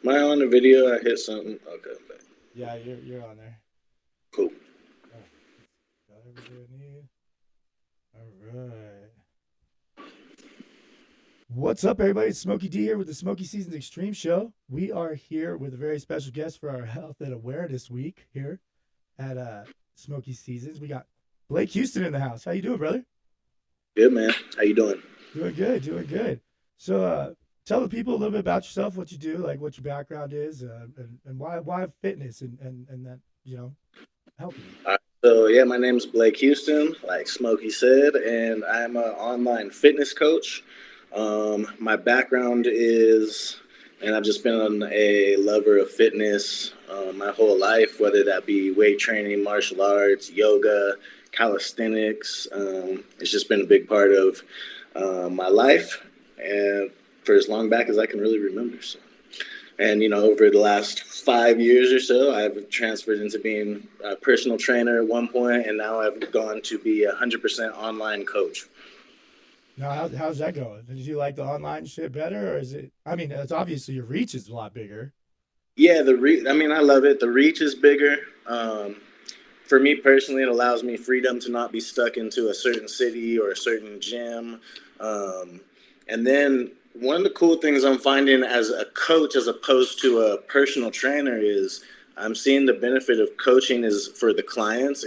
Am I on the video? I hit something. Okay, back. Yeah, you're on there. Cool. All right, got everything I need. All right. What's up, everybody? It's Smokey D here with the Smokey Seasons Extreme Show. We are here with a very special guest for our Health and Awareness Week here at Smokey Seasons. We got Blake Houston in the house. How you doing, brother? Good man. How you doing? Doing good, doing good. So, tell the people a little bit about yourself, what you do, like what your background is, and why fitness and that helping you. All right. So yeah, my name's Blake Houston, like Smokey said, and I'm an online fitness coach. My background is, and I've just been a lover of fitness my whole life, whether that be weight training, martial arts, yoga, calisthenics. It's just been a big part of my life, and for as long back as I can really remember. So. And over the last 5 years or so, I've transferred into being a personal trainer at one point, and now I've gone to be 100% online coach. Now, how's that going? Did you like the online shit better, or is it? I mean, it's obviously your reach is a lot bigger. Yeah, I mean, I love it. The reach is bigger. For me personally, it allows me freedom to not be stuck into a certain city or a certain gym. Um, and then one of the cool things I'm finding as a coach, as opposed to a personal trainer, is I'm seeing the benefit of coaching is for the clients.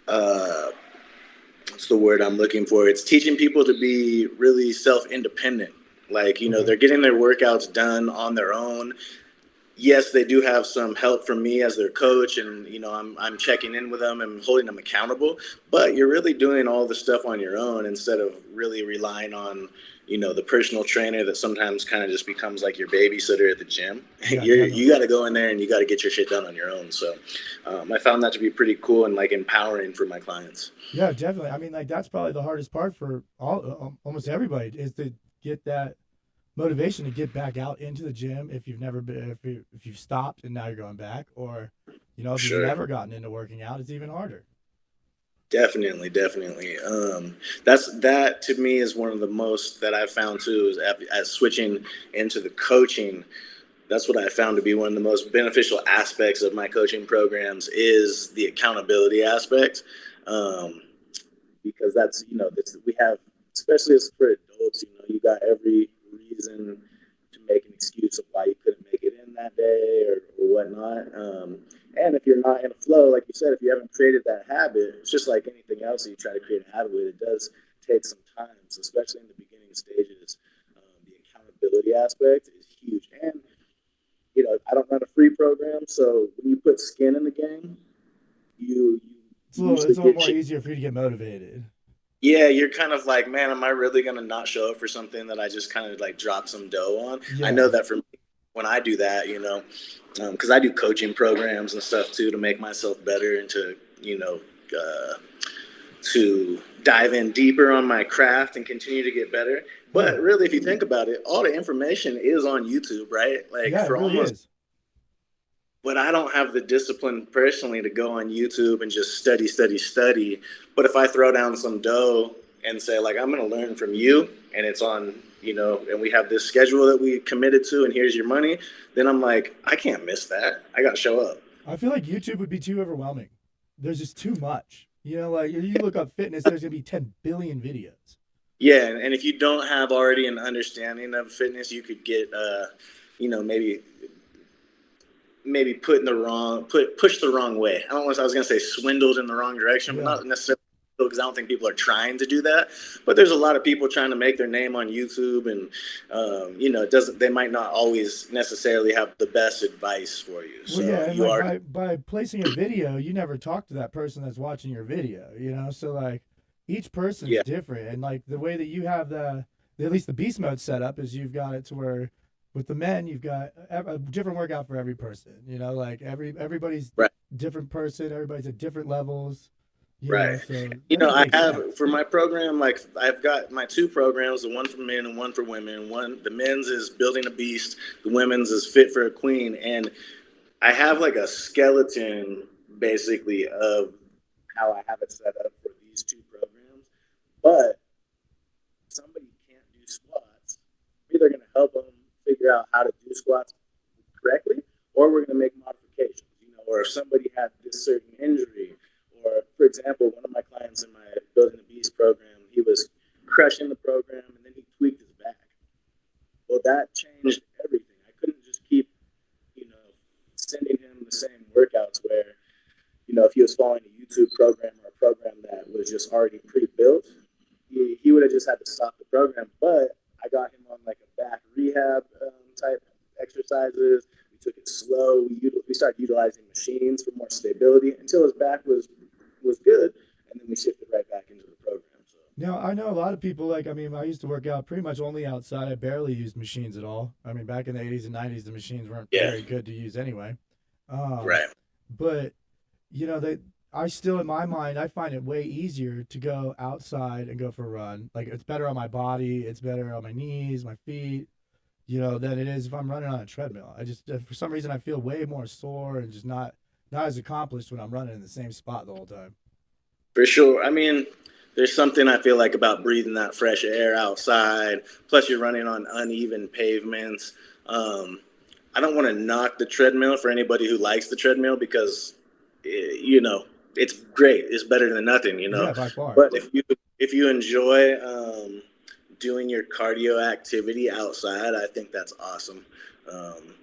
Uh, what's the word I'm looking for? It's teaching people to be really self independent. Like, Okay. they're getting their workouts done on their own. Yes, they do have some help from me as their coach, and I'm checking in with them and holding them accountable. But you're really doing all the stuff on your own instead of really relying on the personal trainer that sometimes kind of just becomes like your babysitter at the gym. Yeah, You got definitely. to go in there and you got to get your shit done on your own. So I found that to be pretty cool and like empowering for my clients. Yeah, definitely. I mean, like that's probably the hardest part for almost everybody is to get that motivation to get back out into the gym if you've never been if you've stopped and now you're going back, or if you've Sure. never gotten into working out, it's even harder. Definitely, definitely. That to me is one of the most that I've found too is as switching into the coaching. That's what I found to be one of the most beneficial aspects of my coaching programs is the accountability aspect, um, because we have, especially as for adults, you got every reason to make an excuse of why you couldn't make it in that day or whatnot. And if you're not in a flow, like you said, if you haven't created that habit, it's just like anything else that you try to create a habit with. It does take some time, so especially in the beginning stages. The accountability aspect is huge, and I don't run a free program, so when you put skin in the game, It's a you little usually it's a little get more easier for you to get motivated. yeah, you're kind of like, man, am I really gonna not show up for something that I just kind of like drop some dough on? I know Yeah. that for me, when I do that, because I do coaching programs and stuff too to make myself better and uh, to dive in deeper on my craft and continue to get better. Oh But yeah. really, if you think about it, all the information is on YouTube, right? Like Yeah, it for really almost, is. but I don't have the discipline personally to go on YouTube and just study, study, study. But if I throw down some dough and say, like, I'm going to learn from you, and it's on, and we have this schedule that we committed to, and here's your money, then I'm like, I can't miss that. I got to show up. I feel like YouTube would be too overwhelming. There's just too much. Like if you look up fitness, there's gonna be 10 billion videos. Yeah, and if you don't have already an understanding of fitness, you could get, maybe put in the wrong put pushed the wrong way. I don't know. I was gonna say swindled in the wrong direction, but Yeah. not necessarily because I don't think people are trying to do that. But there's a lot of people trying to make their name on YouTube, and it doesn't. They might not always necessarily have the best advice for you. Well, So yeah, and you like are, by placing a video, you never talk to that person that's watching your video. So like each person's yeah, different, and like the way that you have at least the beast mode set up is you've got it to where with the men you've got a different workout for every person. Like everybody's right. different person, everybody's at different levels. Right. So I think it I makes have sense. for my program, like I've got my two programs, the one for men and one for women. The men's is building a beast, the women's is fit for a queen. And I have like a skeleton basically of how I have it set up for these two programs. But if somebody can't do squats, I'm either going to help them figure figure out how to do squats correctly, or we're going to make modifications. Or if somebody had this certain injury, or for example, one of my clients in my Building the Beast program, he was crushing the program and then he tweaked his back. Well, that changed everything. I couldn't just keep, sending him the same workouts where, if he was following a YouTube program or a program that was just already pre-built, he would have just had to stop the program. But I got him on like a back rehab type exercises. We took it slow. We started utilizing machines for more stability until his back was good, and then we shifted right back into the program. So Now, I know a lot of people, like, I mean, I used to work out pretty much only outside. I barely used machines at all. I mean, back in the 80s and 90s, the machines weren't yeah, very good to use anyway. Um, right. but, I still, in my mind, I find it way easier to go outside and go for a run. Like, it's better on my body, it's better on my knees, my feet, than it is if I'm running on a treadmill. I just, for some reason, I feel way more sore and just not as accomplished when I'm running in the same spot the whole time. For sure. I mean, there's something I feel like about breathing that fresh air outside. Plus, you're running on uneven pavements. Um, I don't want to knock the treadmill for anybody who likes the treadmill because, it's great. It's better than nothing. Yeah, by far. But if you enjoy doing your cardio activity outside, I think that's awesome. Um,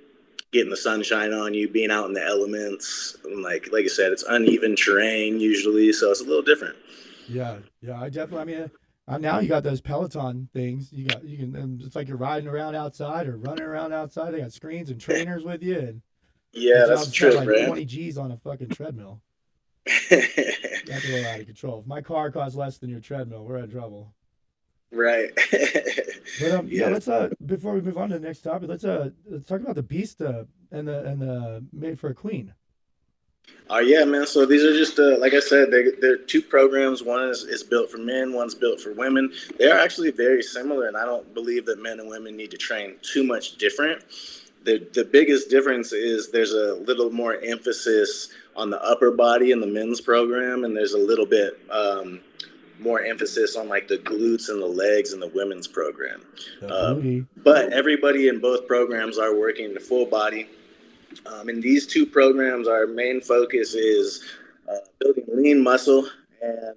Getting the sunshine on you, being out in the elements, and like you said, it's uneven terrain usually, so it's a little different. Yeah, yeah, I definitely. I mean, now you got those Peloton things. You can. It's like you're riding around outside or running around outside. They got screens and trainers with you, and Yeah, I'll that's spend true, like man. 20 G's on a fucking treadmill. That's a little out of control. If my car costs less than your treadmill, we're in trouble. Right. But yeah, Yes. let's before we move on to the next topic, let's talk about the Beast and the Made for a Queen. Yeah, man. So these are just like I said, they're two programs. One is built for men. One's built for women. They are actually very similar, and I don't believe that men and women need to train too much different. The biggest difference is there's a little more emphasis on the upper body in the men's program, and there's a little bit more emphasis on like the glutes and the legs in the women's program. The Uh, booty. but everybody in both programs are working the full body. In these two programs, our main focus is building lean muscle and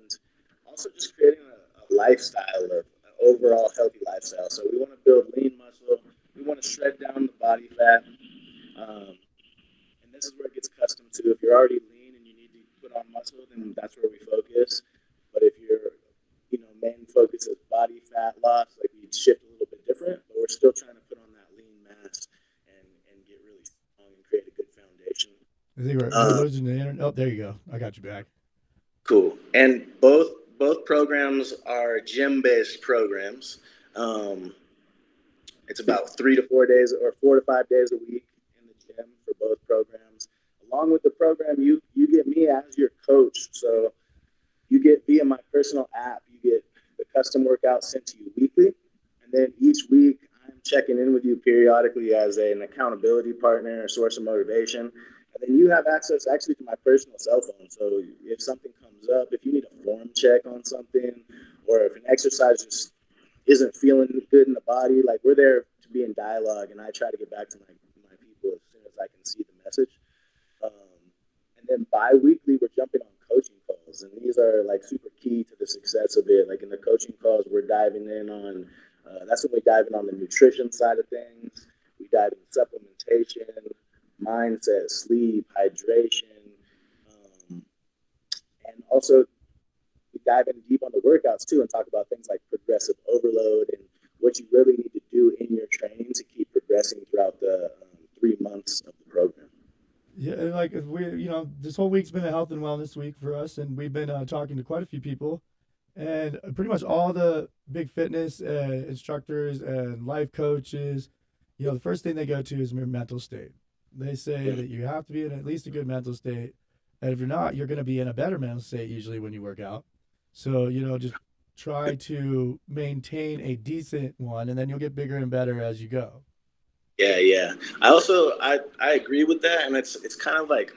also just creating a lifestyle of an overall healthy lifestyle. So we want to build lean muscle. We want to shred down the body fat. And this is where it gets custom to. If you're already lean and you need to put on muscle, then that's where we focus. But if your main focus is body fat loss, like we shift a little bit different, but we're still trying to put on that lean mass and get really strong and create a good foundation. I think we're Uh, losing the internet. Oh, there you go. I got you back. cool. And both programs are gym based programs. Um, it's about 3 to 4 days or 4 to 5 days a week in the gym for both programs. Along with the program, you get me as your coach. So you get via my personal app, you get the custom workout sent to you weekly. And then each week, I'm checking in with you periodically as an accountability partner, a source of motivation. And then you have access actually to my personal cell phone. So if something comes up, if you need a form check on something, or if an exercise just isn't feeling good in the body, like we're there to be in dialogue. And I try to get back to my people as soon as I can see the message. And then bi-weekly, we're jumping on coaching calls. And these are like super key to the success of it. Like in the coaching calls, we're diving in on, that's when we dive in on the nutrition side of things. We dive in supplementation, mindset, sleep, hydration. And also we dive in deep on the workouts too and talk about things like progressive overload and what you really need to do in your training to keep progressing throughout the 3 months of the program. Yeah, and like this whole week's been a health and wellness week for us, and we've been talking to quite a few people, and pretty much all the big fitness instructors and life coaches, the first thing they go to is your mental state. They say Yeah. that you have to be in at least a good mental state, and if you're not, you're going to be in a better mental state usually when you work out. So just try to maintain a decent one, and then you'll get bigger and better as you go. Yeah, yeah. I agree with that, and it's kind of like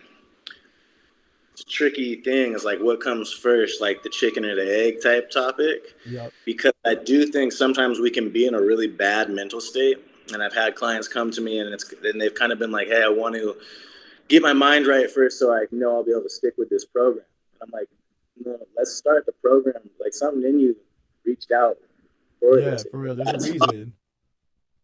it's a tricky thing. It's like what comes first, like the chicken or the egg type topic. Yep. Because I do think sometimes we can be in a really bad mental state, and I've had clients come to me, and they've kind of been like, "Hey, I want to get my mind right first, so I know I'll be able to stick with this program." And I'm like, "No, let's start the program. Like something in you reached out for Yeah, this. for real. There's a That's reason.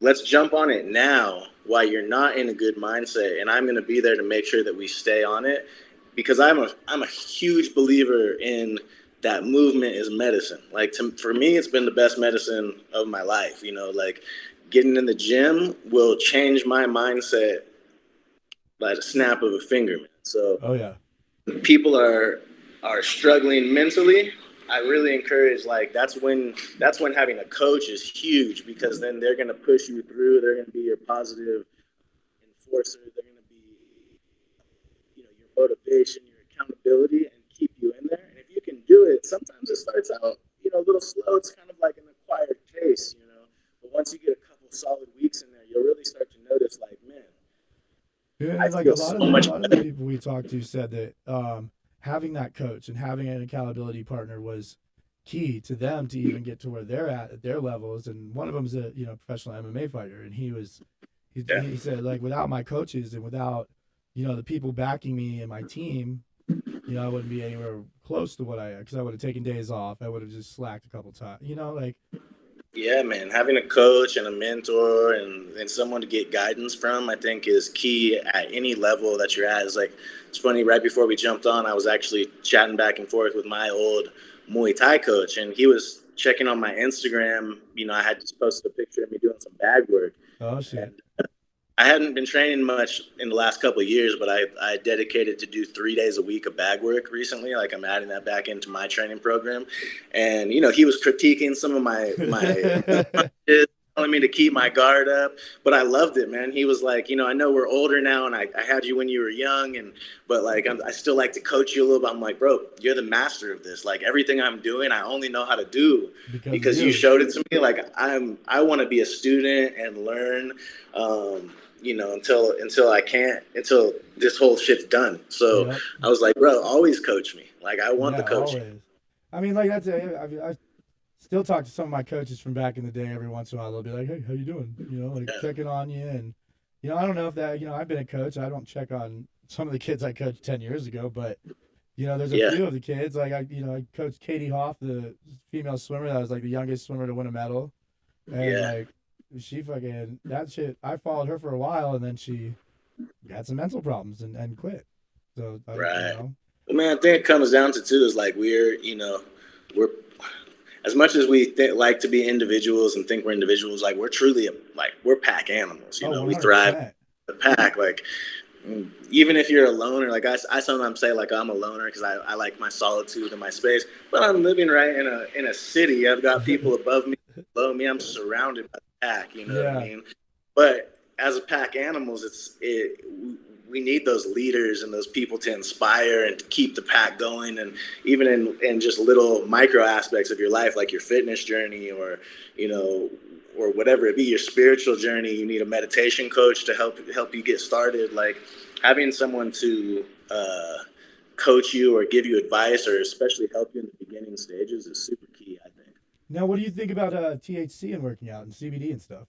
let's jump on it now while you're not in a good mindset, and I'm going to be there to make sure that we stay on it, because I'm a huge believer in that movement is medicine. Like for me, it's been the best medicine of my life. Like getting in the gym will change my mindset by the snap of a finger, man. So Oh yeah. people are struggling mentally, I really encourage, like, that's when having a coach is huge, because then they're going to push you through. They're going to be your positive enforcer. They're going to be, your motivation, your accountability, and keep you in there. And if you can do it, sometimes it starts out, a little slow. It's kind of like an acquired taste. But once you get a couple solid weeks in there, you'll really start to notice, like, man, Yeah, I and like feel so a much lot of the better. people we talked to said that having that coach and having an accountability partner was key to them to even get to where they're at their levels. And one of them is a professional MMA fighter, and Yeah. he said like without my coaches and without the people backing me and my team, I wouldn't be anywhere close to what I am because I would have taken days off. I would have just slacked a couple times. Like Yeah, man. Having a coach and a mentor and someone to get guidance from, I think, is key at any level that you're at. It's funny, right before we jumped on, I was actually chatting back and forth with my old Muay Thai coach, and he was checking on my Instagram. I had just posted a picture of me doing some bag work. oh shit, And I hadn't been training much in the last couple of years, but I dedicated to do 3 days a week of bag work recently. Like I'm adding that back into my training program, and he was critiquing some of my punches, telling me to keep my guard up, but I loved it, man. He was like, I know we're older now, and I had you when you were young, but like I still like to coach you a little bit. I'm like, bro, you're the master of this. Like everything I'm doing, I only know how to do because of because you you. showed it to me. Like I want to be a student and learn. Until I can't, until this whole shit's done. So Yep. I was like, bro, always coach me. Like I want the Yeah, coaching. always. I mean, like that's I still talk to some of my coaches from back in the day every once in a while. They'll be like, "Hey, how you doing?" Like Yeah, checking on you, and I don't know if that I've been a coach. I don't check on some of the kids I coached 10 years ago, but there's a yeah, few of the kids like I coached Katie Hoff, the female swimmer that was like the youngest swimmer to win a medal, and yeah. like she fucking that shit. I followed her for a while, and then she had some mental problems and quit. So Right. Well, man, I think it comes down to too is like we're as much as we like to be individuals and think we're individuals, like we're truly like we're pack animals. oh, one We hundred thrive percent. in the pack. Like even if you're a loner, like I sometimes say like I'm a loner because I like my solitude and my space, but I'm living right in a city. I've got people above me, below me. I'm surrounded by the pack. You know what I Yeah. mean? But as a pack animals, we need those leaders and those people to inspire and to keep the pack going. And even in just little micro aspects of your life, like your fitness journey you know, or whatever it be, your spiritual journey, you need a meditation coach to help you get started. Like having someone to coach you or give you advice or especially help you in the beginning stages is super key, I think. Now, what do you think about THC and working out and CBD and stuff?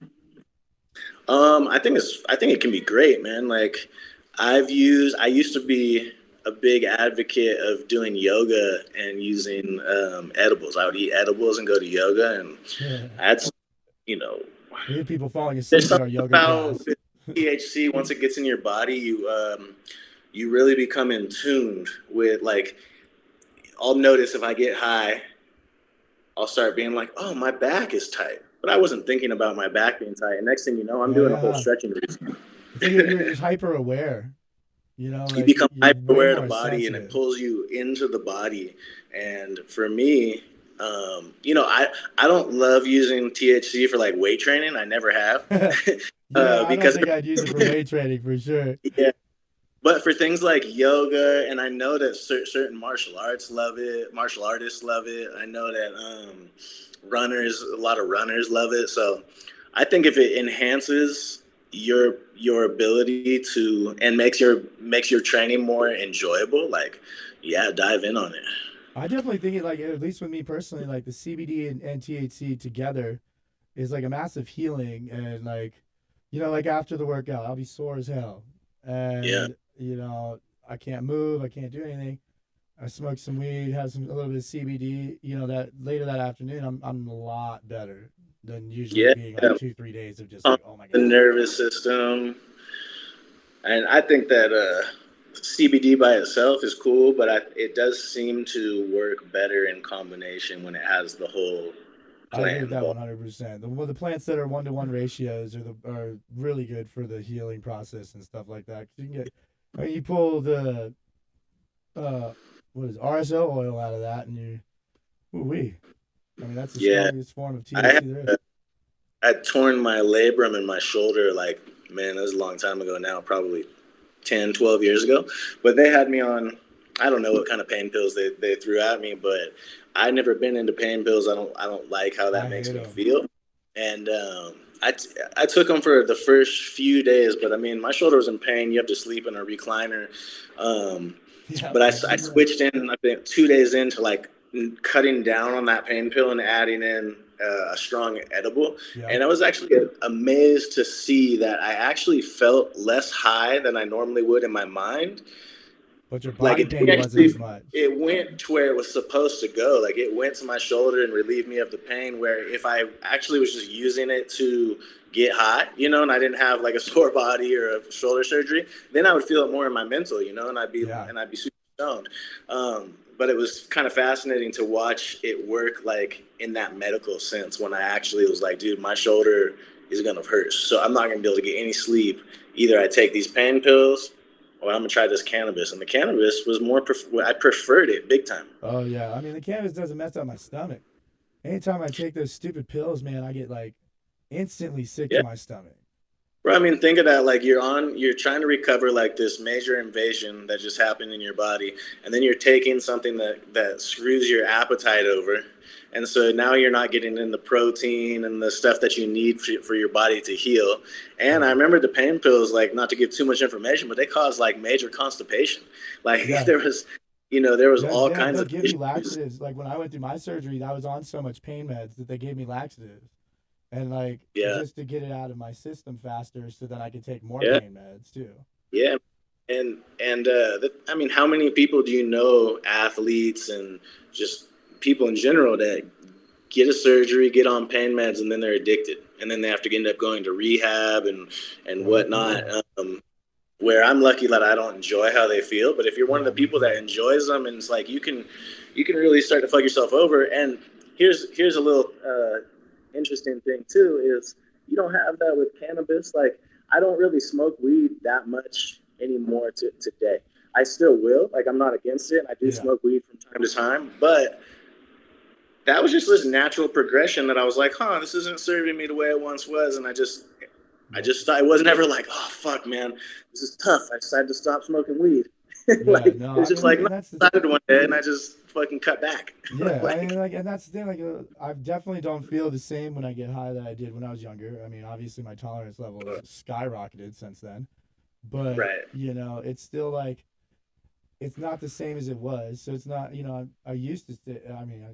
I think it can be great, man. Like I used to be a big advocate of doing yoga and using edibles. I would eat edibles and go to yoga, and I had some, you know, We had people falling there's asleep in our something yoga about class. THC. Once it gets in your body, you really become in tuned with, like, I'll notice if I get high, I'll start being like, oh, my back is tight. But I wasn't thinking about my back being tight. And next thing you know, I'm Oh doing a whole yeah, stretching routine. it's like you're just hyper aware. You Like become you're hyper way aware of the more body, and it sensitive. pulls you into the body. And for me, I don't love using THC for like weight training. I never have, Yeah, I don't because think I'd use it for weight training for sure. yeah. But for things like yoga, and I know that certain martial artists love it. I know that a lot of runners love it. So I think if it enhances your ability to and makes your training more enjoyable, like yeah, dive in on it. I definitely think it like at least with me personally, like the CBD and THC together is like a massive healing and like like after the workout, I'll be sore as hell, Yeah. and I can't move, I can't do anything. I smoke some weed, have a little bit of CBD. That later that afternoon, I'm a lot better than usually Yeah. being like 2 3 days of just On like, oh my the god. nervous system. And I think that CBD by itself is cool, but it does seem to work better in combination when it has the whole I agree plant with that involved. 100%. The plants that are 1-to-1 ratios are really good for the healing process and stuff like that. 'Cause you can get, I mean, you pull the uh, what is RSO oil out of that, and we. I mean, that's the Yeah, strongest form of I THC there is. I'd torn my labrum in my shoulder like, man, that was a long time ago now, probably 10, 12 years ago. But they had me on, I don't know what kind of pain pills they threw at me, but I never been into pain pills. I don't like how that I makes hate me them. feel. And I took them for the first few days, but I mean, my shoulder was in pain. You have to sleep in a recliner. Um, Yeah, but I I do that. switched in, I think 2 days into like cutting down on that pain pill and adding in a strong edible. Yeah, And I was actually amazed to see that I actually felt less high than I normally would in my mind. but your Like body it pain didn't wasn't actually, as much. it went to where it was supposed to go. Like it went to my shoulder and relieved me of the pain. Where if I actually was just using it to get high, and I didn't have like a sore body or a shoulder surgery, then I would feel it more in my mental, and Yeah, I'd be super stoned. But it was kind of fascinating to watch it work like in that medical sense when I actually was like, dude, my shoulder is gonna hurt, so I'm not gonna be able to get any sleep. Either I take these pain pills well, I'm gonna try this cannabis, and the cannabis was more. I preferred it big time. oh yeah. I mean, the cannabis doesn't mess up my stomach. Anytime I take those stupid pills, man, I get like instantly sick to Yeah, my stomach. bro. I mean, think of that. Like you're trying to recover like this major invasion that just happened in your body, and then you're taking something that screws your appetite over, and so now you're not getting in the protein and the stuff that you need for your body to heal. And I Yeah, remember the pain pills, like not to give too much information, but they cause like major constipation. Like yeah. there was They'll, all yeah, kinds they'll of give you issues. laxatives. Like when I went through my surgery, I was on so much pain meds that they gave me laxatives, and like Yeah, just to get it out of my system faster, so then I could take more yeah. pain meds too. Yeah, I mean, how many people do you know, athletes and just people in general, that get a surgery, get on pain meds, and then they're addicted, and then they have to end up going to rehab and Yep. whatnot. Where I'm lucky that I don't enjoy how they feel, but if you're one of Yeah, the me people that too. enjoys them, and it's like you can really start to fuck yourself over. And here's a little interesting thing too is you don't have that with cannabis. Like I don't really smoke weed that much anymore today. I still will. Like I'm not against it. I do Yeah. smoke weed from time to time, but that was just this natural progression that I was like, huh, this isn't serving me the way it once was, and I Yep. just I was never like, oh fuck, man, this is tough. I decided to stop smoking weed. Like Yeah. it No, was I just mean, like no, and that's the I decided one day, and I just fucking cut back. yeah. I mean, Like like, and that's the thing. Like, I definitely don't feel the same when I get high that I did when I was younger. I mean, obviously my tolerance level has skyrocketed since then, but right, it's still like it's not the same as it was. So it's not, I used to stay, I mean,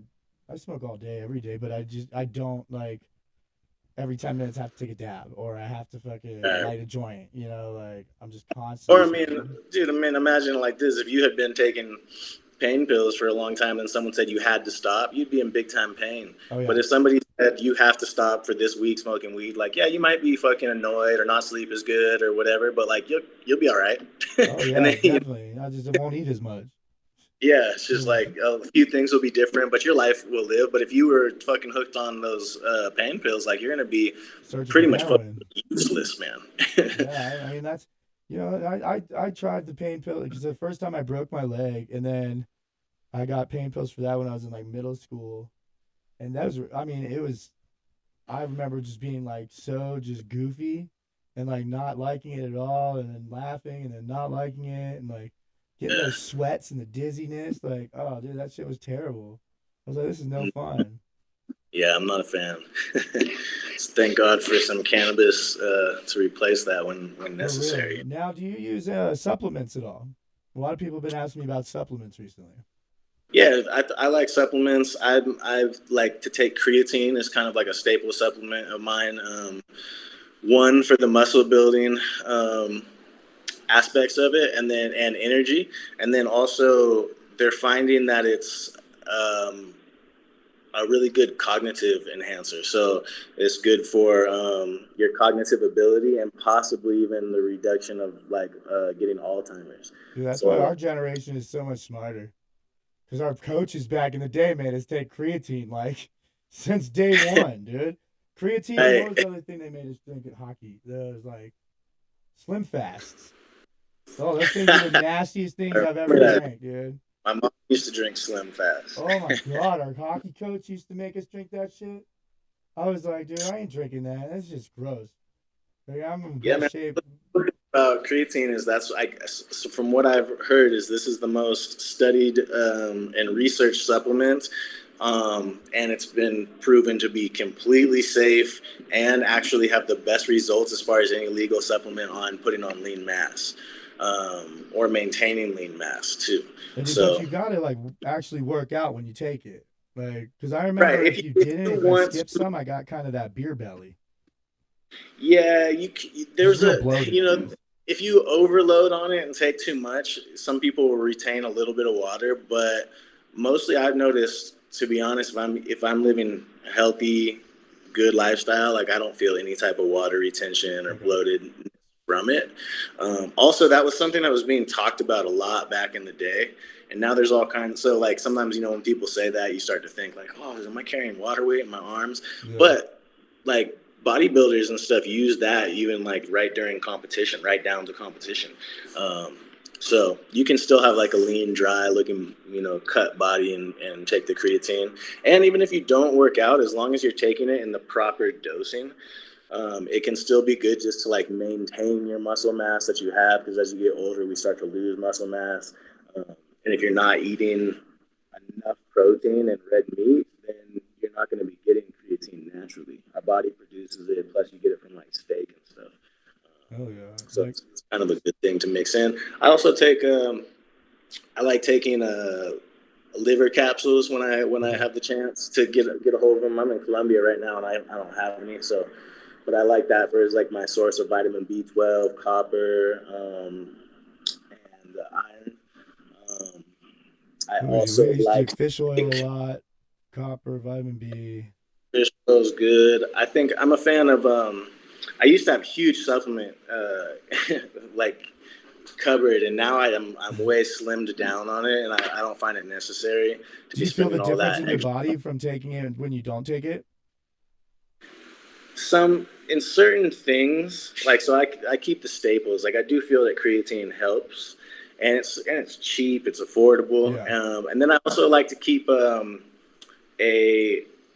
I smoke all day, every day, but I don't like every 10 minutes have to take a dab or I have to fucking right. light a joint, like I'm just constantly Or I mean, smoking. dude, I mean, imagine like this: if you had been taking pain pills for a long time and someone said you had to stop, you'd be in big time pain. Oh, But yeah. if somebody said you have to stop for this week smoking weed, like yeah, you might be fucking annoyed or not sleep as good or whatever, but like you'll be all right. Oh, And yeah, then definitely. I just won't eat as much. yeah, it's just like a few things will be different, but your life will live. But if you were fucking hooked on those pain pills, like you're gonna be Searching pretty for much fucking heroin. useless, man. Yeah, I mean, that's, I tried the pain pill because the first time I broke my leg and then I got pain pills for that when I was in like middle school. And that was, I mean, I remember just being like so just goofy and like not liking it at all and then laughing and then not liking it and like getting Yeah. those sweats and the dizziness. Like, oh, dude, that shit was terrible. I was like, this is no fun. Yeah, I'm not a fan. Thank God for some cannabis to replace that when For real. necessary. Now, do you use supplements at all? A lot of people have been asking me about supplements recently. Yeah, I like supplements. I like to take creatine as kind of like a staple supplement of mine. one for the muscle building aspects of it, and energy, and then also they're finding that it's a really good cognitive enhancer. So it's good for your cognitive ability and possibly even the reduction of like getting Alzheimer's. Dude, that's why So our generation is so much smarter. Because our coaches back in the day made us take creatine like since day one, dude. Creatine and what was I, the other thing they made us drink at hockey? Those like Slim Fasts. Oh, those things were the nastiest I things I've ever remember that drank, dude. my mom used to drink Slim Fast. Oh my god, our hockey coach used to make us drink that shit. I was like, dude, I ain't drinking that. That's just gross. Like, I'm in Yeah, best man. shape. About creatine is that's I so from what I've heard is this is the most studied and researched supplement, and it's been proven to be completely safe and actually have the best results as far as any legal supplement on putting on lean mass, or maintaining lean mass too. But So you gotta like actually work out when you take it. Like, because I right, remember if you if didn't, you if I want skipped some, I got kind of that beer belly. Yeah, Just there's real a bloated. if you overload on it and take too much, some people will retain a little bit of water, but mostly I've noticed, to be honest, if I'm living a healthy, good lifestyle, like I don't feel any type of water retention or Okay. bloated from it. Also, that was something that was being talked about a lot back in the day, and now there's all kinds. So like sometimes when people say that, you start to think like, oh, am I carrying water weight in my arms? Yeah. But like bodybuilders and stuff use that even like right during competition, right down to competition. Um, so you can still have like a lean, dry looking, cut body and take the creatine. And even if you don't work out, as long as you're taking it in the proper dosing, it can still be good just to like maintain your muscle mass that you have. Because as you get older, we start to lose muscle mass. And if you're not eating enough protein and red meat, then you're not going to be getting creatine naturally. Our body produces it, plus you get it from like steak and stuff. Oh yeah. So Like, it's kind of a good thing to mix in. I also take I like taking liver capsules when I okay. have the chance to get a hold of them. I'm in Colombia right now, and I don't have any, so but I like that for as like my source of vitamin B12, copper, and iron. Um, I We also used to like take fish oil a take lot, copper, vitamin B. fish oil's good. I think I'm a fan of. I used to have huge supplement like cupboard, and now I'm Do way slimmed down on it, and I don't find it necessary to be you feel the spending all difference that in your extra. body from taking it when you don't take it? Some in certain things, like so, I keep the staples. Like I do feel that creatine helps, and it's cheap, it's affordable, Yeah. and then I also like to keep a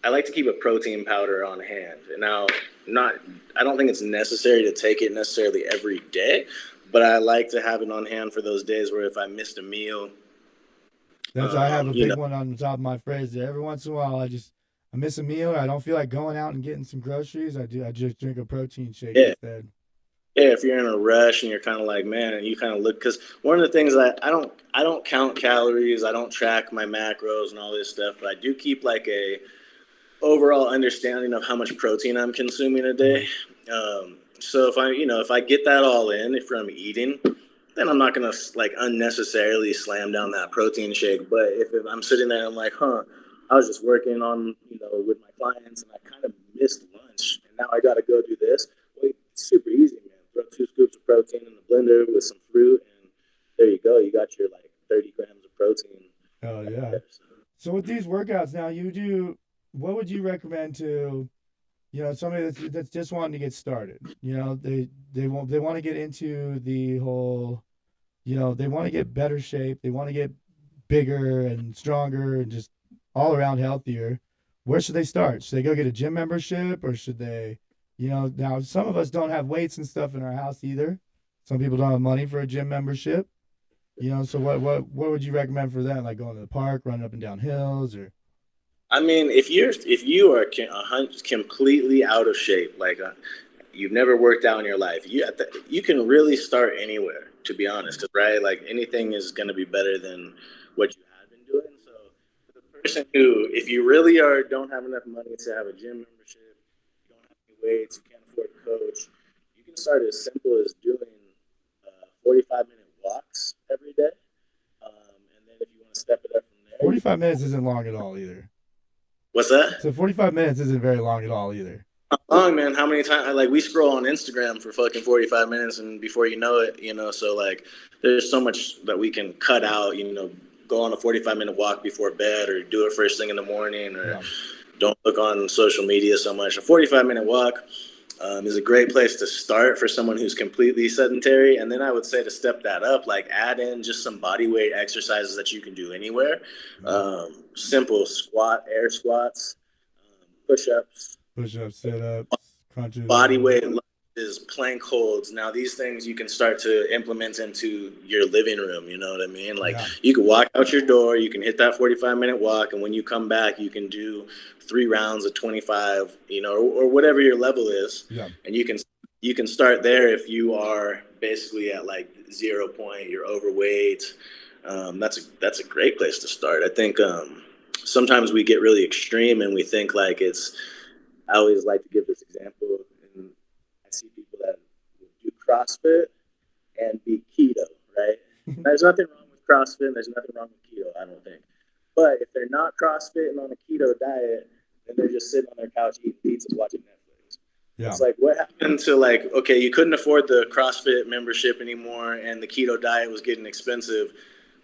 I like to keep a protein powder on hand. And now, not I don't think it's necessary to take it necessarily every day, but I like to have it on hand for those days where if I missed a meal, That's I have a you big know, one on the top of my fridge. Every once in a while, I miss a meal. I don't feel like going out and getting some groceries. I just drink a protein shake yeah, instead. yeah. If you're in a rush and you're kind of like, man, and you kind of look, because one of the things that I don't count calories, I don't track my macros and all this stuff, but I do keep like a overall understanding of how much protein I'm consuming a Uh-huh. day. So if I get that all in, if I'm eating, then I'm not gonna like unnecessarily slam down that protein shake. But if I'm sitting there and I'm like, I was just working on with my clients and I kind of missed lunch and now I got to go do this. Well, it's super easy, man. Throw 2 scoops of protein in the blender with some fruit, and there you go. You got your like 30 grams of protein Oh right yeah. there. So. So with these workouts now, you do. What would you recommend to somebody that's just wanting to get started? They want to get into the whole. They want to get better shape. They want to get bigger and stronger and just all around healthier. Where should they start? Should they go get a gym membership or should they, now some of us don't have weights and stuff in our house either. Some people don't have money for a gym membership. So what would you recommend for them? Like going to the park, running up and down hills, or I mean, if you are completely out of shape, like you've never worked out in your life, you can really start anywhere. To be honest, 'cause, right? Like anything is going to be better than what you have been doing. So, for the person who, if you really don't have enough money to have a gym membership, you don't have any weights, you can't afford a coach, you can start as simple as doing 45-minute walks every day. And then if you want to step it up from there, you 45 can. minutes isn't long at all either. What's that? So 45 minutes isn't very long at all either. Not long, man. How many times? Like we scroll on Instagram for fucking 45 minutes, and before you know it, so like there's so much that we can cut out. Go on a 45-minute walk before bed, or do it first thing in the morning, or Yeah. don't look on social media so much. A 45-minute walk is a great place to start for someone who's completely sedentary. And then I would say to step that up, like add in just some body weight exercises that you can do anywhere. Simple air squats, push ups, Push-ups, sit-ups, crunches, body rows. weight lunges, plank holds. Now these things you can start to implement into your living room. You know what I mean? Like Yeah. you can walk out your door, you can hit that 45-minute walk, and when you come back, you can do 3 rounds of 25. Or whatever your level is, Yeah. and you can start there if you are basically at like 0 point, you're overweight. That's a great place to start. I think sometimes we get really extreme and we think like it's. I always like to give this example, and I see people that do CrossFit and be keto, right? There's nothing wrong with CrossFit, and there's nothing wrong with keto, I don't think. But if they're not CrossFit and on a keto diet, then they're just sitting on their couch eating pizzas, watching Netflix. Yeah. It's like, what happened to like, okay, you couldn't afford the CrossFit membership anymore, and the keto diet was getting expensive.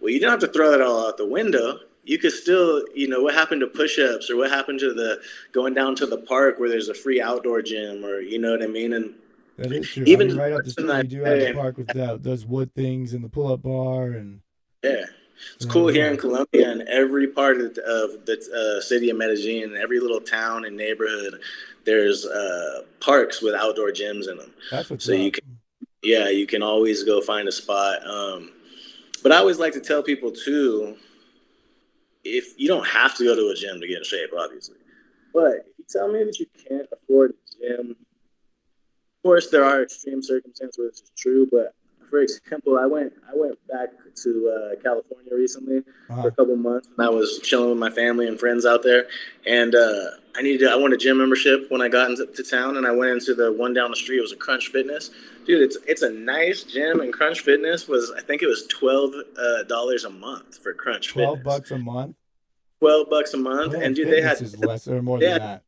Well, you didn't have to throw that all out the window. You could still, what happened to push-ups, or what happened to the going down to the park where there's a free outdoor gym, or you know what I mean? And That is true. I even mean, the right up the person street, that we do have the park with those wood things and the pull-up bar, and yeah, it's so cool here yeah, in Colombia, and every part of the city of Medellin, every little town and neighborhood, there's parks with outdoor gyms in them. that's what's So you up. can, yeah, you can always go find a spot. But I always like to tell people too, if you don't have to go to a gym to get in shape, obviously. But if you tell me that you can't afford a gym, of course there are extreme circumstances where this is true. But for example, I went back to California recently for a Uh-huh. couple months, and I was chilling with my family and friends out there. And I wanted a gym membership when I got into town, and I went into the one down the street. It was a Crunch Fitness. Dude, it's a nice gym, and Crunch Fitness was, I think it was $12 a month for Crunch 12 Fitness. bucks a month. $12 a month, Planet and dude, they Fitness had is less or more they than had that.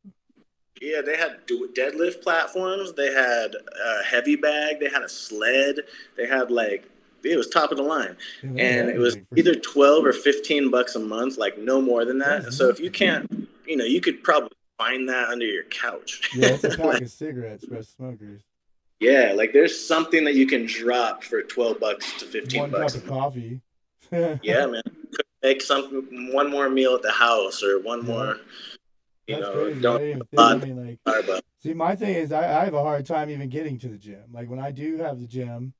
yeah, they had deadlift platforms, they had a heavy bag, they had a sled, they had like it was top of the line, Yeah, they have and it was everything for either 12 or $15 a month, like no more than that that. is And so if you nothing. can't, you could probably find that under your couch. Yeah, it's a pack Like, of cigarettes for us smokers. yeah, like there's something that you can drop for $12 to 15 One cup bucks of a month. coffee. Yeah, Yeah, man. Could make something one more meal at the house, or one more, that's crazy. I don't didn't even a think. I lot mean, like, at Starbucks. see, my thing is, I have a hard time even getting to the gym. Like when I do have the gym,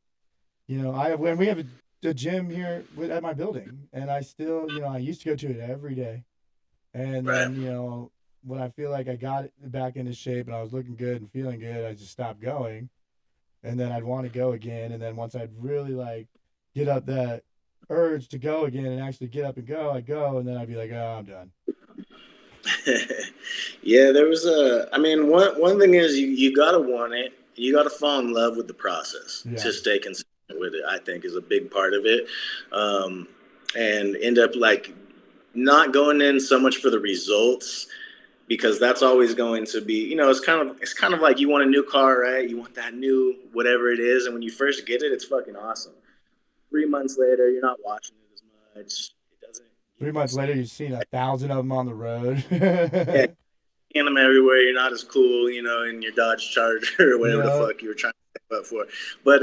when we have a gym here at my building, and I still, I used to go to it every day, and Right. then when I feel like I got it back into shape and I was looking good and feeling good, I just stopped going, and then I'd want to go again, and then once I'd really like get up that urge to go again and actually get up and go, I'd go, and then I'd be like, oh, I'm done. Yeah, there was I mean, one thing is you gotta want it. You gotta fall in love with the process Yeah, to stay consistent with it. I think is a big part of it, um, and end up like not going in so much for the results, because that's always going to be, it's kind of like you want a new car, right? You want that new whatever it is, and when you first get it, it's fucking awesome. 3 months later, you're not watching it as much. It doesn't. You 3 months don't. later, you've seen 1,000 of them on the road. Yeah, seeing them everywhere. You're not as cool, in your Dodge Charger or whatever the Yeah, fuck you were trying to save up for. But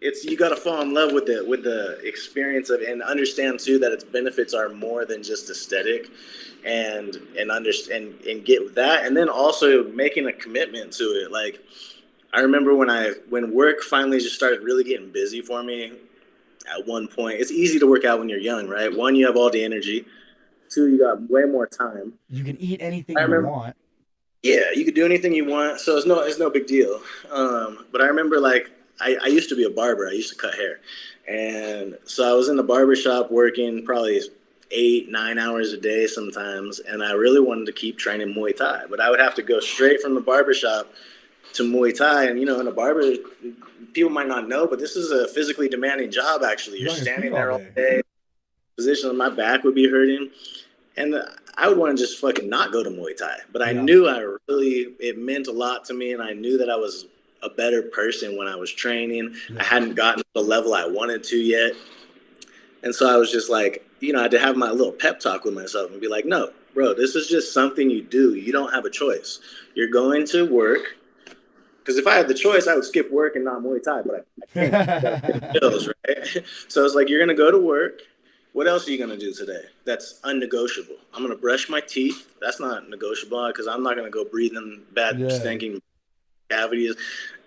it's you got to fall in love with the experience of, and understand too that its benefits are more than just aesthetic, and understand and get that, and then also making a commitment to it. Like I remember when work finally just started really getting busy for me. At one point, it's easy to work out when you're young, right? One, you have all the energy. Two, you got way more time. you can eat anything I you remember. want. Yeah, you could do anything you want, so it's no big deal. But I remember like I used to be a barber. I used to cut hair, and so I was in the barber shop working probably 8, 9 hours a day sometimes, and I really wanted to keep training Muay Thai, but I would have to go straight from the barbershop to Muay Thai. And in a barber, people might not know, but this is a physically demanding job. Actually, you're You're on your feet standing all there all day. day. Position, my back would be hurting, and I would want to just fucking not go to Muay Thai. But I Yeah. knew it meant a lot to me, and I knew that I was a better person when I was training. I Yeah. hadn't gotten to the level I wanted to yet, and so I was just like, I had to have my little pep talk with myself and be like, no, bro, this is just something you do. You don't have a choice. You're going to work. Because if I had the choice, I would skip work and not Muay Thai, but I can't. I gotta pay the bills, right? So it's like, you're gonna go to work. What else are you gonna do today? That's unnegotiable. I'm gonna brush my teeth. That's not negotiable because I'm not gonna go breathing bad, Yeah. stinking cavities.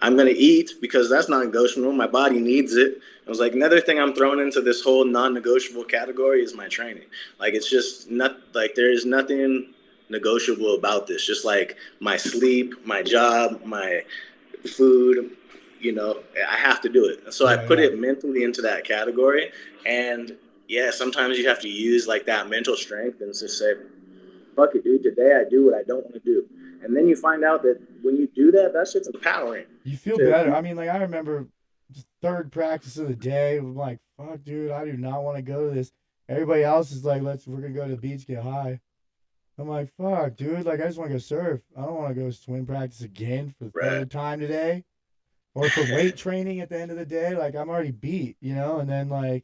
I'm gonna eat because that's not negotiable. My body needs it. I was like, another thing I'm throwing into this whole non-negotiable category is my training. Like, it's just not like there is nothing negotiable about this. Just like my sleep, my job, my food, I have to do it. So I Yeah. put Yeah. it mentally into that category. And yeah, sometimes you have to use like that mental strength and just say, fuck it, dude, today I do what I don't want to do. And then you find out that when you do that, that shit's empowering. You feel To better. I mean, like I remember third practice of the day. I'm like, fuck, dude, I do not want to go to this. Everybody else is like, we're gonna go to the beach, get high. I'm like, fuck, dude, like I just want to go surf. I don't want to go swim practice again for the right. third time today. Or for weight training at the end of the day, like I'm already beat, and then like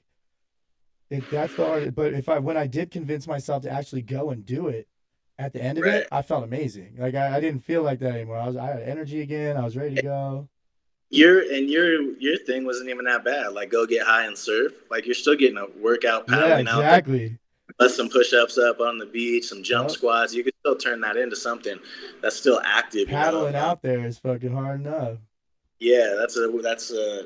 that's the hard. But when I did convince myself to actually go and do it, at the end of Right. it, I felt amazing. Like I didn't feel like that anymore. I had energy again. I was ready to go. Your thing wasn't even that bad. Like, go get high and surf. Like, you're still getting a workout Yeah, paddling out there. exactly. Bust some push-ups up on the beach, some jump Yep. squats. You could still turn that into something that's still active. Paddling out there is fucking hard enough. Yeah, that's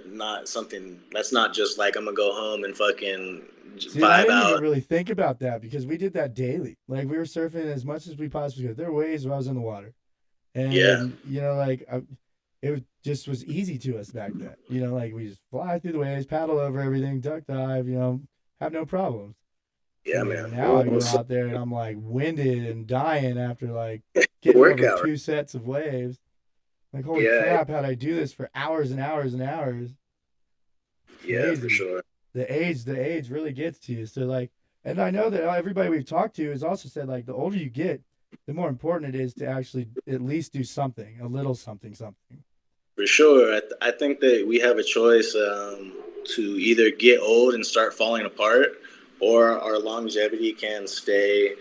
not something. That's not just like I'm gonna go home and fucking See, and I vibe didn't even out. really think about that because we did that daily. Like we were surfing as much as we possibly could. There were ways where I was in the water, Yeah, and just was easy to us back then. Like we just fly through the waves, paddle over everything, duck dive. Have no problems. yeah, man. Now I Well, go so out there and I'm like winded and dying after like the getting over workout. Right? 2 sets of waves. Like holy Yeah, crap, how'd I do this for hours and hours and hours? yeah, for Crazy. sure. The age really gets to you. So like, and I know that everybody we've talked to has also said like the older you get, the more important it is to actually at least do something, a little something, something. For sure. I think that we have a choice to either get old and start falling apart, or our longevity can stay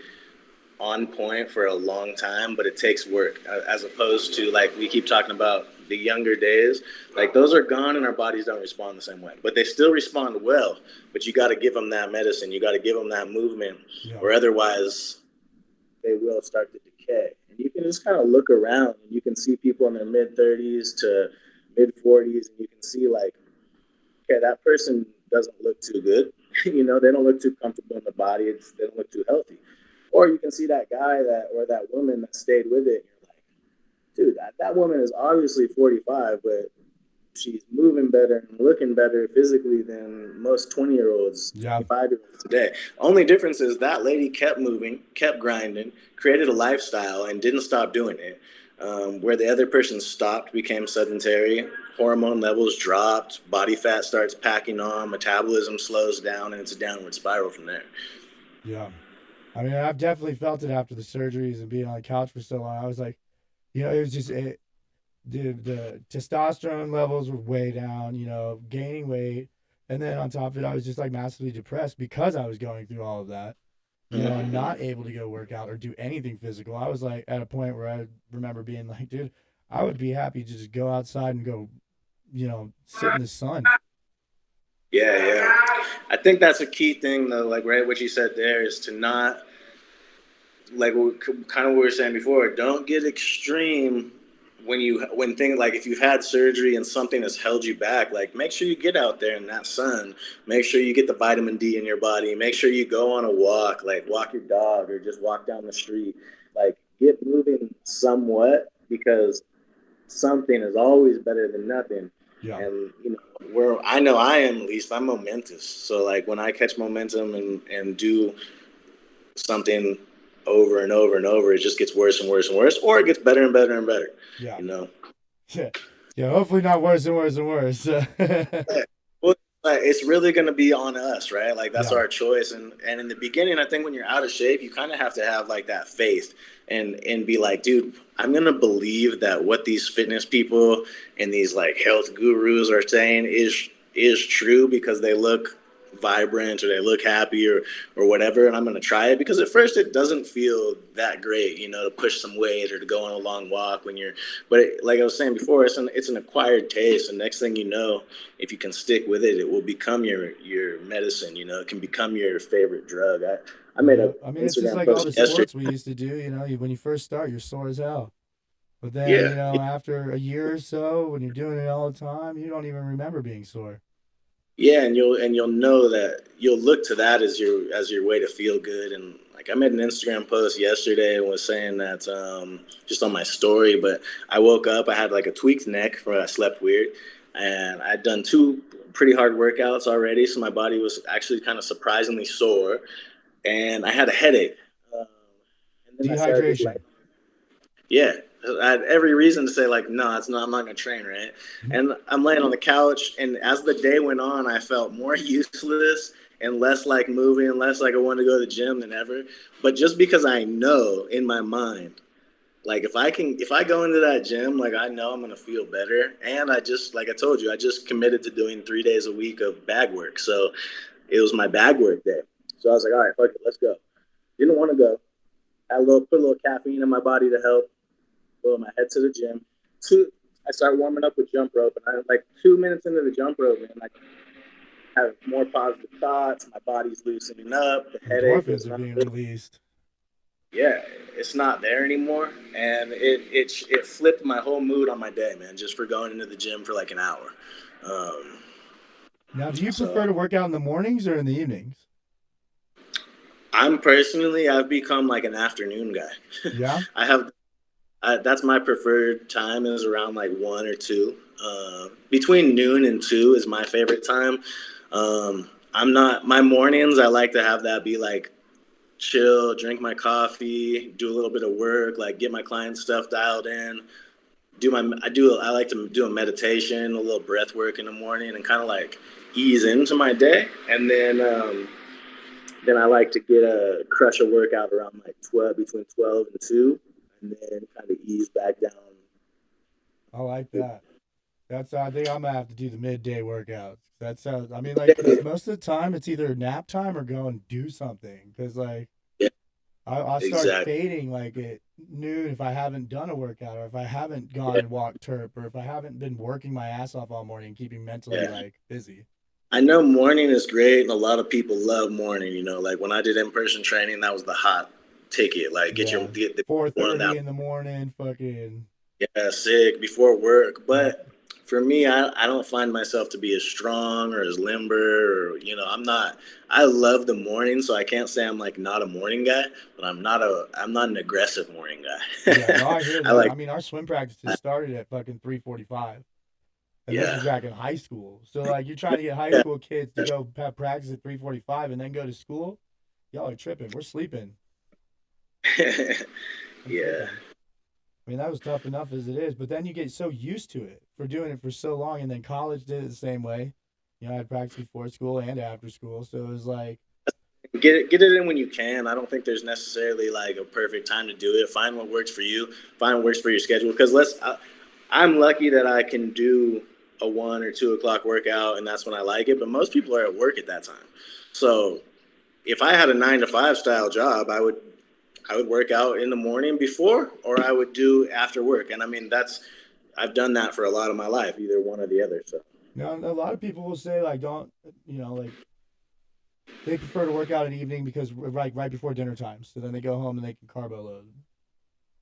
on point for a long time, but it takes work as opposed to like we keep talking about the younger days. Like those are gone and our bodies don't respond the same way, but they still respond well. But you got to give them that medicine. You got to give them that movement, Yeah. or otherwise they will start to decay. And you can just kind of look around and you can see people in their mid 30s to mid 40s, and you can see like, okay, that person doesn't look too good. They don't look too comfortable in the body. They don't look too healthy. Or you can see that guy or that woman that stayed with it. And you're like, dude, that woman is obviously 45, but she's moving better and looking better physically than most 20-year-olds, Yeah. 25-year-olds today. Only difference is that lady kept moving, kept grinding, created a lifestyle, and didn't stop doing it. Where the other person stopped, became sedentary, hormone levels dropped, body fat starts packing on, metabolism slows down, and it's a downward spiral from there. Yeah. I mean, I've definitely felt it after the surgeries and being on the couch for so long. I was like, it was just the testosterone levels were way down, gaining weight. And then on top of it, I was just like massively depressed because I was going through all of that, and Mm-hmm. not able to go work out or do anything physical. I was like at a point where I remember being like, dude, I would be happy to just go outside and go, sit in the sun. Yeah, yeah. I think that's a key thing, though. Like, right, what you said there is to not like kind of what we were saying before. Don't get extreme when things like if you've had surgery and something has held you back. Like, make sure you get out there in that sun. Make sure you get the vitamin D in your body. Make sure you go on a walk, like walk your dog or just walk down the street. Like, get moving somewhat because something is always better than nothing. Yeah. And where I know I am, at least I'm momentous. So like when I catch momentum and do something over and over and over, it just gets worse and worse and worse, or it gets better and better and better. Yeah. You know. Yeah. Yeah. Hopefully not worse and worse and worse. Yeah. Well, like, it's really going to be on us, right? Like that's Yeah. our choice. And in the beginning, I think when you're out of shape, you kind of have to have like that faith and be like, dude, I'm going to believe that what these fitness people and these like health gurus are saying is true because they look vibrant or they look happy or whatever, and I'm going to try it because at first it doesn't feel that great, you know, to push some weight or to go on a long walk when you're, but like I was saying before, it's an acquired taste, and next thing you know, if you can stick with it, it will become your medicine. You know, it can become your favorite drug. I made Yeah. a I mean, it's just Instagram like all post the yesterday. sports we used to do. When you first start, you're sore as hell. But then, Yeah, after a year or so, when you're doing it all the time, you don't even remember being sore. yeah, and you'll know that you'll look to that as your way to feel good. And like I made an Instagram post yesterday and was saying that just on my story, but I woke up, I had like a tweaked neck from I slept weird, and I'd done two pretty hard workouts already, so my body was actually kind of surprisingly sore, and I had a headache. Um, and then I started like, Dehydration. yeah, I had every reason to say like, no, it's not. I'm not gonna train, right? And I'm laying on the couch, and as the day went on, I felt more useless and less like moving, and less like I wanted to go to the gym than ever. But just because I know in my mind, like if I go into that gym, like I know I'm gonna feel better. And I just, like I told you, I just committed to doing 3 days a week of bag work. So it was my bag work day. So I was like, all right, fuck it, let's go. Didn't want to go. Put a little caffeine in my body to help. Boom, I head to the gym. I start warming up with jump rope, and I like 2 minutes into the jump rope, and I have more positive thoughts. My body's loosening up. The headache is Endorphins are not being really, released. yeah, it's not there anymore, and it flipped my whole mood on my day, man. Just for going into the gym for like an hour. Um, Now, do you prefer so to work out in the mornings or in the evenings? I've become like an afternoon guy. Yeah. I have that's my preferred time is around like 1 or 2. Between noon and 2 is my favorite time. I'm not my mornings. I like to have that be like chill, drink my coffee, do a little bit of work, like get my client stuff dialed in. I like to do a meditation, a little breath work in the morning, and kind of like ease into my day, and then I like to get a crush a workout around like 12, between 12 and 2, and then kind of ease back down. I like that. I think I'm gonna have to do the midday workouts. That sounds. I mean, like, because most of the time it's either nap time or go and do something. Because like Yeah, I'll start exactly. fading like at noon if I haven't done a workout or if I haven't gone Yeah, and walked turp or if I haven't been working my ass off all morning, keeping mentally yeah. like busy. I know morning is great, and a lot of people love morning. You know, like when I did in-person training, that was the hot ticket. Like Yeah, get the four one thirty that, in the morning, fucking. yeah, sick before work. Yep. But for me, I don't find myself to be as strong or as limber, or I'm not. I love the morning, so I can't say I'm like not a morning guy, but I'm not an aggressive morning Yeah, no, guy. I hear I that. like, I mean, our swim practices started at fucking 3:45, and this is yeah, back in high school. So like, you're trying to get high yeah, school kids to go have practice at 3:45 and then go to school. Y'all are tripping. We're sleeping. We're yeah, sleeping. I mean, that was tough enough as it is, but then you get so used to it for doing it for so long, and then college did it the same way. I had practice before school and after school, so it was like, get it in when you can. I don't think there's necessarily like a perfect time to do it. Find what works for you. Find what works for your schedule. Because I'm lucky that I can do a 1 or 2 o'clock workout, and that's when I like it. But most people are at work at that time. So if I had a 9 to 5 style job, I would work out in the morning before, or I would do after work. And I mean I've done that for a lot of my life, either one or the other. So a lot of people will say like, don't, like they prefer to work out at evening because right before dinner time, so then they go home and they can carbo load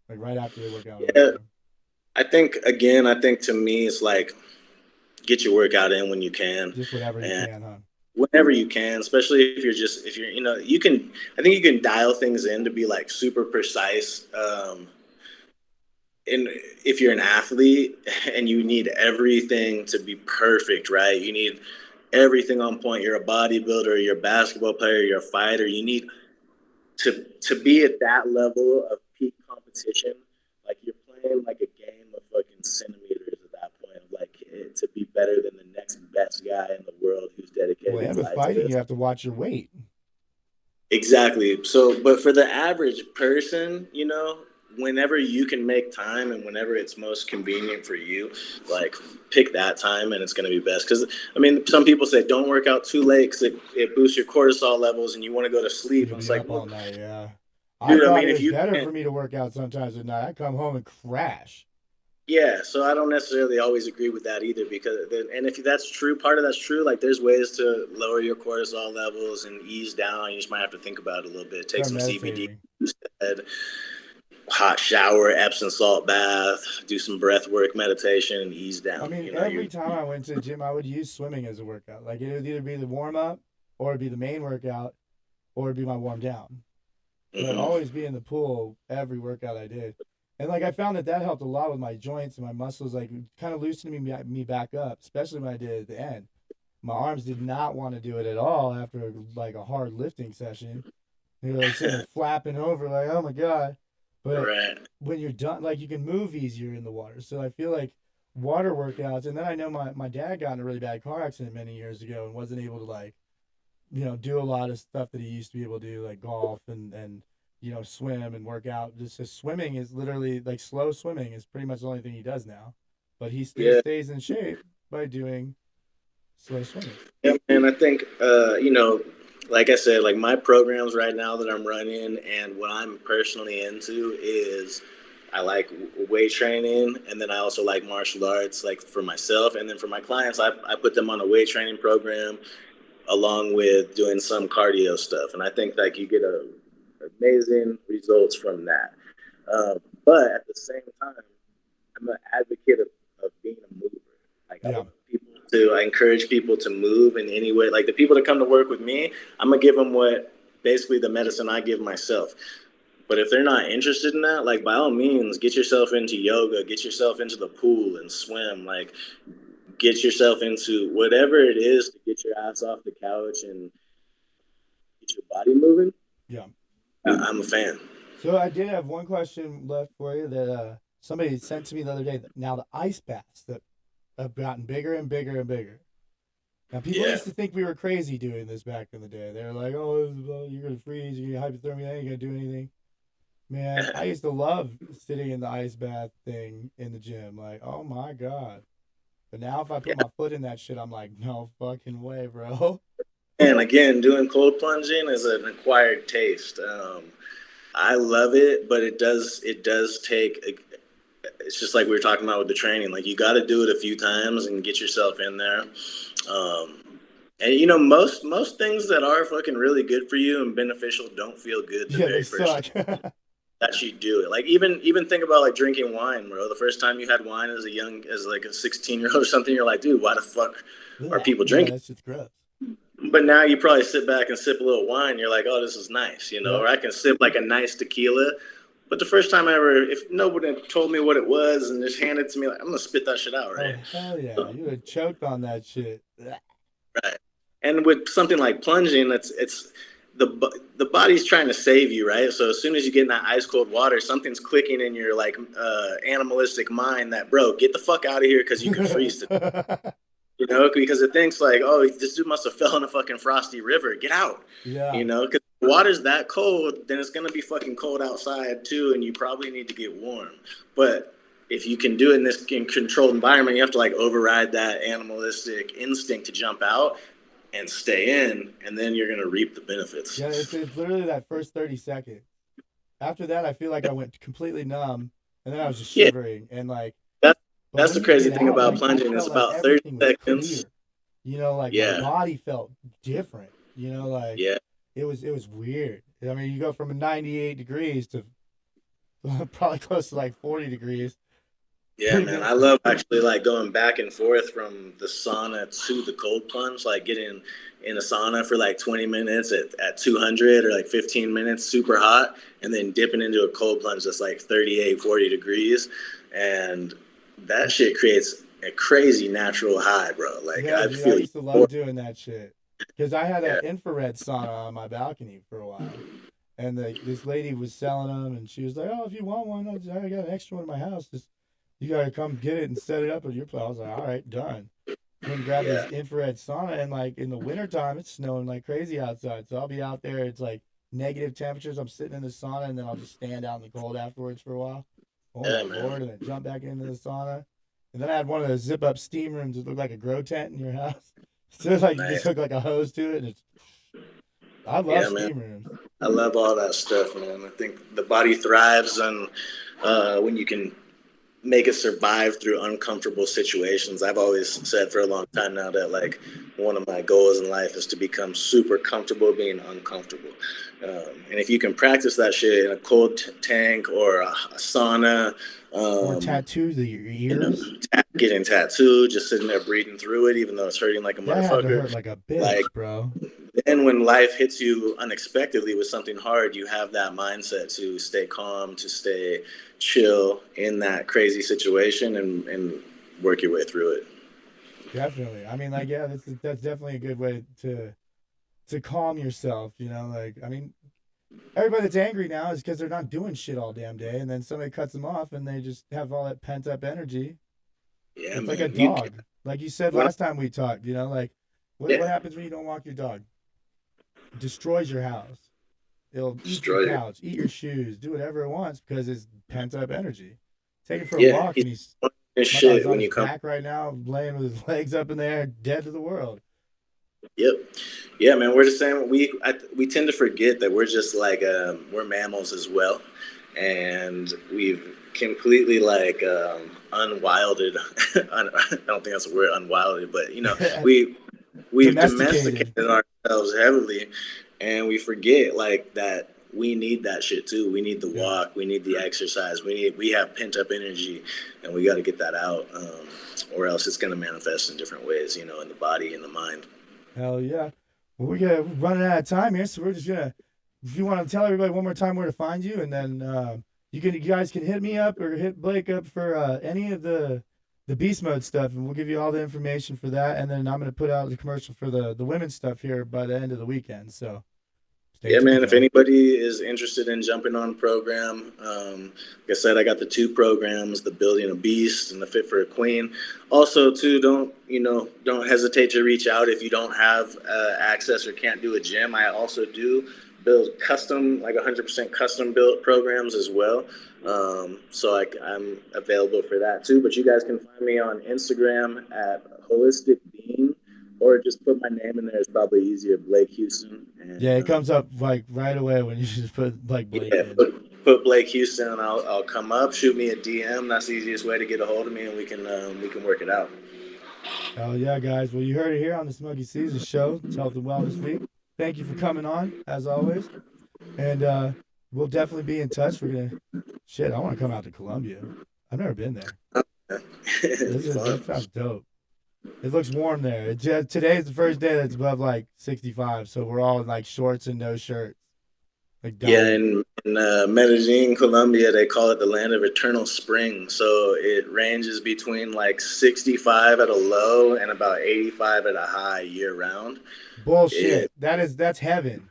like right after they work out or yeah, whatever. I think to me it's like get your workout in when you can, Just whatever you and can, huh? whenever you can, especially if you're you can, I think you can dial things in to be like super precise. And if you're an athlete and you need everything to be perfect, right? You need everything on point. You're a bodybuilder, you're a basketball player, you're a fighter. You need to be at that level of peak competition, like you're playing like a game of fucking centimeters at that point. Like to be better than the next best guy in the world who's dedicated Well, his and with life to fighting, this. you have to watch your weight. Exactly. So, but for the average person, whenever you can make time and whenever it's most convenient for you, like pick that time and it's going to be best. Because, I mean, some people say don't work out too late because it boosts your cortisol levels and you want to go to You're sleep. gonna And it's be like, up well, all night. Yeah, I dude, I thought mean, it if was you better can't, for me to work out sometimes at night. I come home and crash. yeah, so I don't necessarily always agree with that either because, and if that's true, part of that's true. Like, there's ways to lower your cortisol levels and ease down. You just might have to think about it a little bit. Take Start some CBD meditating. instead. Hot shower, Epsom salt bath, do some breath work, meditation, and ease I down. mean, You know, every you're time I went to the gym, I would use swimming as a workout. Like it would either be the warm up, or it'd be the main workout, or it'd be my warm down. But hmm always be in the pool every workout I did. And like I found that that helped a lot with my joints and my muscles, like kind of loosening me back up, especially when I did it at the end. My arms did not want to do it at all after like a hard lifting session. You're like sitting there flapping over, like, oh my God. But right. when you're done, like you can move easier in the water. So I feel like water workouts, and then I know my dad got in a really bad car accident many years ago and wasn't able to like, do a lot of stuff that he used to be able to do, like golf and swim and work out. Just his swimming is literally like slow swimming is pretty much the only thing he does now. But he still Yeah, stays in shape by doing slow swimming. yeah, and I think like I said, like my programs right now that I'm running and what I'm personally into is I like weight training, and then I also like martial arts, like for myself, and then for my clients, I put them on a weight training program along with doing some cardio stuff, and I think like you get amazing results from that. But at the same time, I'm an advocate of being a mover. Like I Yeah. want people to, I encourage people to move in any way. Like the people that come to work with me, I'm gonna give them what basically the medicine I give myself. But if they're not interested in that, like by all means, get yourself into yoga, get yourself into the pool and swim. Like get yourself into whatever it is to get your ass off the couch and get your body moving. Yeah. I'm a fan. So I did have one question left for you that somebody sent to me the other day. Now the ice baths that have gotten bigger and bigger and bigger. Now people Yeah. used to think we were crazy doing this back in the day. They were like, "Oh, you're gonna freeze, you're gonna hypothermia, you ain't gonna do anything." Man, I used to love sitting in the ice bath thing in the gym. Like, oh my God. But now if I put Yeah. my foot in that shit, I'm like, no fucking way, bro. And again, doing cold plunging is an acquired taste. I love it, but it does take. It's just like we were talking about with the training. Like you got to do it a few times and get yourself in there. Um, and most things that are fucking really good for you and beneficial don't feel good the Yeah, they very first suck. time that you do it. Like even think about like drinking wine, bro. The first time you had wine as like a 16-year-old or something, you're like, dude, why the fuck are Blech. people Yeah, drinking? that shit's gross. But now you probably sit back and sip a little wine. You're like, oh, this is nice, Yep. or I can sip like a nice tequila. But the first time I ever, if nobody told me what it was and just handed it to me, like I'm gonna spit that shit out, Oh right? hell yeah. So, You would have choked on that shit. Blech. right. And with something like plunging, it's the body's trying to save you, right? So as soon as you get in that ice cold water, something's clicking in your like animalistic mind that, bro, get the fuck out of here because you could freeze to. Because it thinks like, oh, this dude must have fell in a fucking frosty river. Get out. Yeah. Because water's that cold, then it's gonna be fucking cold outside too, and you probably need to get warm. But if you can do it in this controlled environment, you have to like override that animalistic instinct to jump out and stay in, and then you're gonna reap the benefits. Yeah, it's literally that first 30 seconds. After that, I feel like I went completely numb, and then I was just Yeah, shivering and like. that's But that's when the you crazy get thing out, about like I plunging is felt like about 30 everything was clear. seconds. Like my Yeah, body felt different. Like yeah. it was weird. I mean, you go from 98 degrees to probably close to like 40 degrees Yeah, pretty man. I instant. love actually like going back and forth from the sauna to the cold plunge, like getting in a sauna for like 20 minutes at 200 or like 15 minutes, super hot, and then dipping into a cold plunge that's like 38, 40 degrees. And that shit creates a crazy natural high, bro. Like Yeah, I dude, I feel used to love doing that shit because I had yeah, an infrared sauna on my balcony for a while. and this lady was selling them, and she was like, "Oh, if you want one, I got an extra one in my house. Just you gotta come get it and set it up at your place." I was like, "All right, done." Went and grabbed this Yeah, infrared sauna, and like in the wintertime, it's snowing like crazy outside. So I'll be out there. It's like negative temperatures. I'm sitting in the sauna, and then I'll just stand out in the cold afterwards for a while. Oh my yeah, man. lord! And then jump back into the sauna. And then I had one of those zip up steam rooms that looked like a grow tent in your house. So it's like you just Nice. hook like a hose to it, and it's. I love Yeah, man. steam rooms. I love all that stuff, man. I think the body thrives on when you can make it survive through uncomfortable situations. I've always said for a long time now that like one of my goals in life is to become super comfortable being uncomfortable. And if you can practice that shit in a cold tank or a sauna, Or um, tattoos of your you know, ears. getting tattooed, just sitting there breathing through it, even though it's hurting like a That had to motherfucker. hurt like a Like bitch, bro. then when life hits you unexpectedly with something hard, you have that mindset to stay calm, to stay chill in that crazy situation and work your way through it. Definitely. I mean, like, yeah, that's definitely a good way to calm yourself. Like, I mean, everybody that's angry now is because they're not doing shit all damn day, and then somebody cuts them off, and they just have all that pent up energy. Yeah, It's like a man. You dog, like you said when I, last time we talked. Like what yeah, happens when you don't walk your dog? Destroys your house. It'll eat your destroyed it. couch, eat your shoes, do whatever it wants because it's pent up energy. Take it for a Yeah, walk, he's and he's his my dog's shit on when his you come. back right now, laying with his legs up in the air, dead to the world. Yep. Yeah, man. We're the same. We tend to forget that we're just like we're mammals as well, and we've completely like unwilded. I don't think that's a word, unwilded, but we've Domesticated. domesticated ourselves heavily, and we forget like that we need that shit too. We need the Yeah. walk. We need the exercise. We have pent up energy, and we got to get that out, or else it's gonna manifest in different ways. In the body and the mind. Hell yeah. Well, we're running out of time here, so we're just gonna. If you want to tell everybody one more time where to find you, and then you guys can hit me up or hit Blake up for any of the beast mode stuff, and we'll give you all the information for that. And then I'm gonna put out the commercial for the women's stuff here by the end of the weekend. So stay Yeah, tuned, man. If y'all. anybody is interested in jumping on a program, like I said, I got the two programs: the Building a Beast and the Fit for a Queen. Also, too, don't hesitate to reach out if you don't have access or can't do a gym. I also do build custom, like 100% custom built programs as well. So I'm available for that too. But you guys can find me on Instagram at Holistic Being, or just put my name in there. It's probably easier, Blake Houston, Yeah, and it comes up like right away when you just put like Blake yeah, in. put Blake Houston, and I'll come up. Shoot me a DM. That's the easiest way to get a hold of me, and we can work it out. Hell yeah, guys. Well, you heard it here on the Smokey Caesar Show. It's Health and Wellness Week. Thank you for coming on, as always. And we'll definitely be in touch. We're gonna shit. I want to come out to Columbia. I've never been there. It'll be That fun. sounds dope. It looks warm there. Today's the first day that's above like 65, so we're all in like shorts and no shirts, like Yeah, dying. in Medellin, Colombia, they call it the land of eternal spring. So it ranges between like 65 at a low and about 85 at a high year round. It Bullshit. That's heaven.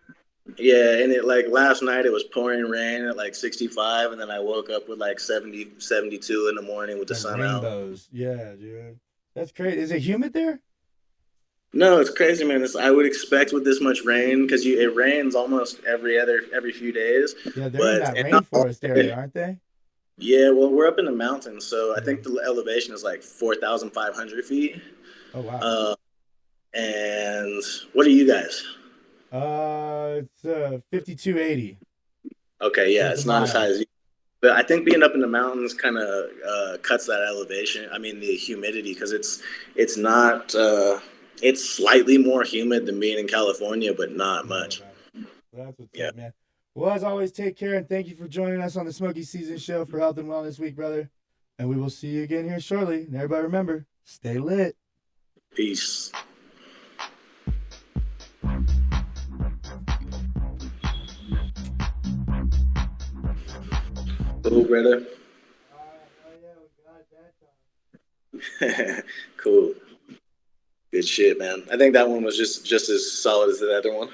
Yeah, and it like last night it was pouring rain at like 65, and then I woke up with like 70, 72 in the morning with the Like sun out. rainbows. Yeah, dude. That's crazy. Is it humid there? No, it's crazy, man. I would expect with this much rain because it rains almost every few days, Yeah, they're in but that and not rainforest area, aren't they? yeah. Well, we're up in the mountains, so I Yeah. think the elevation is like 4,500 feet. Oh wow. Uh, and what are you guys? It's 5280 Okay, yeah, is the it's not as high mile. as you. But I think being up in the mountains kind of cuts that elevation. I mean, the humidity because it's not. It's slightly more humid than being in California, but not Yeah, much. right. Well, that's what's Yeah. up, man. Well, as always, take care and thank you for joining us on the Smoky Season Show for Health and Wellness Week, brother. And we will see you again here shortly. And everybody remember, stay lit. Peace. Cool, brother. Hell yeah, we got that. Cool. Good shit, man. I think that one was just as solid as the other one.